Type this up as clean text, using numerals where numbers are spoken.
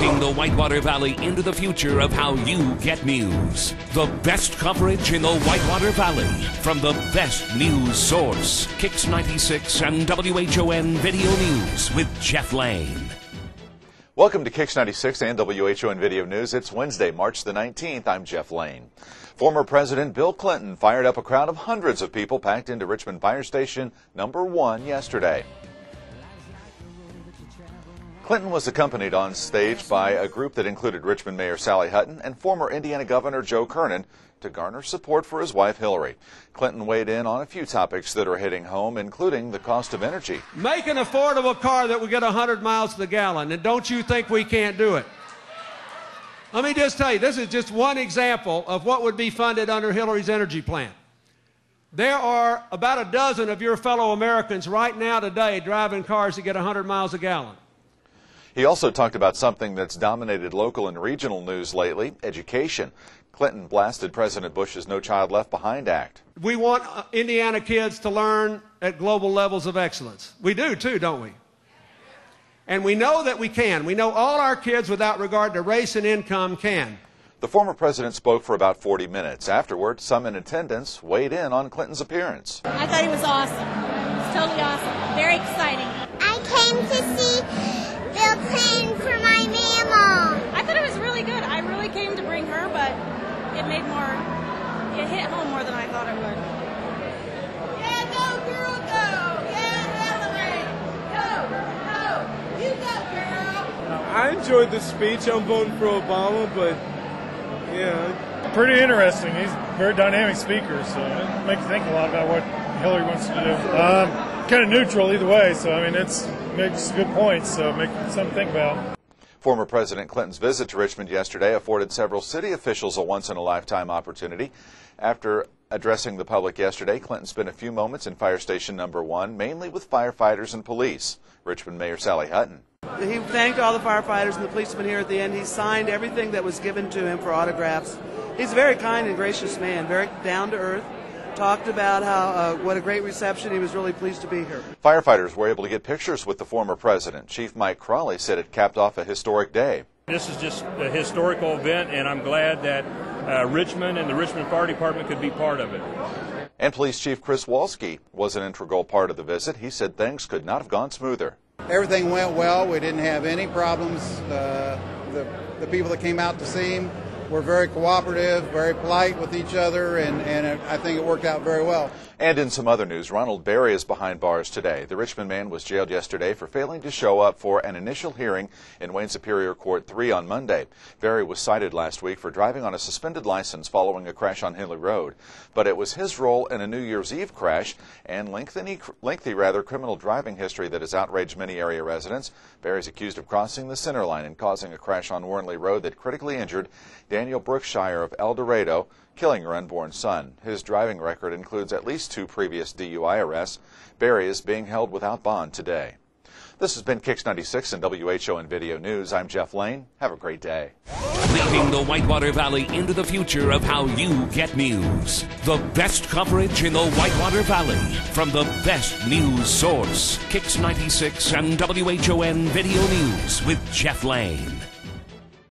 Leading the Whitewater Valley into the future of how you get news. The best coverage in the Whitewater Valley from the best news source. Kicks 96 and WHON Video News with Jeff Lane. Welcome to Kicks 96 and WHON Video News. It's Wednesday, March the 19th. I'm Jeff Lane. Former President Bill Clinton fired up a crowd of hundreds of people packed into Richmond Fire Station number 1 yesterday. Clinton was accompanied on stage by a group that included Richmond Mayor Sally Hutton and former Indiana Governor Joe Kernan to garner support for his wife Hillary. Clinton weighed in on a few topics that are hitting home, including the cost of energy. Make an affordable car that will get 100 miles to the gallon, and don't you think we can't do it? Let me just tell you, this is just one example of what would be funded under Hillary's energy plan. There are about a dozen of your fellow Americans right now today driving cars that get 100 miles a gallon. He also talked about something that's dominated local and regional news lately, education. Clinton blasted President Bush's No Child Left Behind Act. We want Indiana kids to learn at global levels of excellence. We do too, don't we? And we know that we can. We know all our kids, without regard to race and income, can. The former president spoke for about 40 minutes. Afterward, some in attendance weighed in on Clinton's appearance. I thought he was awesome. It was totally awesome. Very exciting. I came to see Bill Clinton for my mama. I thought it was really good. I really came to bring her, but it hit home more than I thought it would. Yeah, go, girl, go. Yeah, Hillary. Go, go. You go, girl. I enjoyed the speech. I'm voting for Obama, but, yeah. Pretty interesting. He's a very dynamic speaker, so it makes you think a lot about what Hillary wants to do. Kind of neutral either way, so, I mean, it makes good points, so make something to think about. Former President Clinton's visit to Richmond yesterday afforded several city officials a once-in-a-lifetime opportunity. After addressing the public yesterday, Clinton spent a few moments in Fire Station number 1, mainly with firefighters and police. Richmond Mayor Sally Hutton. He thanked all the firefighters and the policemen here at the end. He signed everything that was given to him for autographs. He's a very kind and gracious man, very down to earth. Talked about how what a great reception. He was really pleased to be here. Firefighters were able to get pictures with the former president. Chief Mike Crawley said it capped off a historic day. This is just a historical event, and I'm glad that Richmond and the Richmond Fire Department could be part of it. And Police Chief Chris Walski was an integral part of the visit. He said things could not have gone smoother. Everything went well. We didn't have any problems. The people that came out to see him were very cooperative, very polite with each other, and I think it worked out very well. And in some other news, Ronald Berry is behind bars today. The Richmond man was jailed yesterday for failing to show up for an initial hearing in Wayne Superior Court 3 on Monday. Berry was cited last week for driving on a suspended license following a crash on Henley Road. But it was his role in a New Year's Eve crash and lengthy criminal driving history that has outraged many area residents. Berry's accused of crossing the center line and causing a crash on Warnley Road that critically injured Daniel Brookshire of El Dorado, killing her unborn son. His driving record includes at least 2 previous DUI arrests. Berry is being held without bond today. This has been Kicks 96 and WHON Video News. I'm Jeff Lane. Have a great day. Leading the Whitewater Valley into the future of how you get news. The best coverage in the Whitewater Valley from the best news source. Kicks 96 and WHON Video News with Jeff Lane.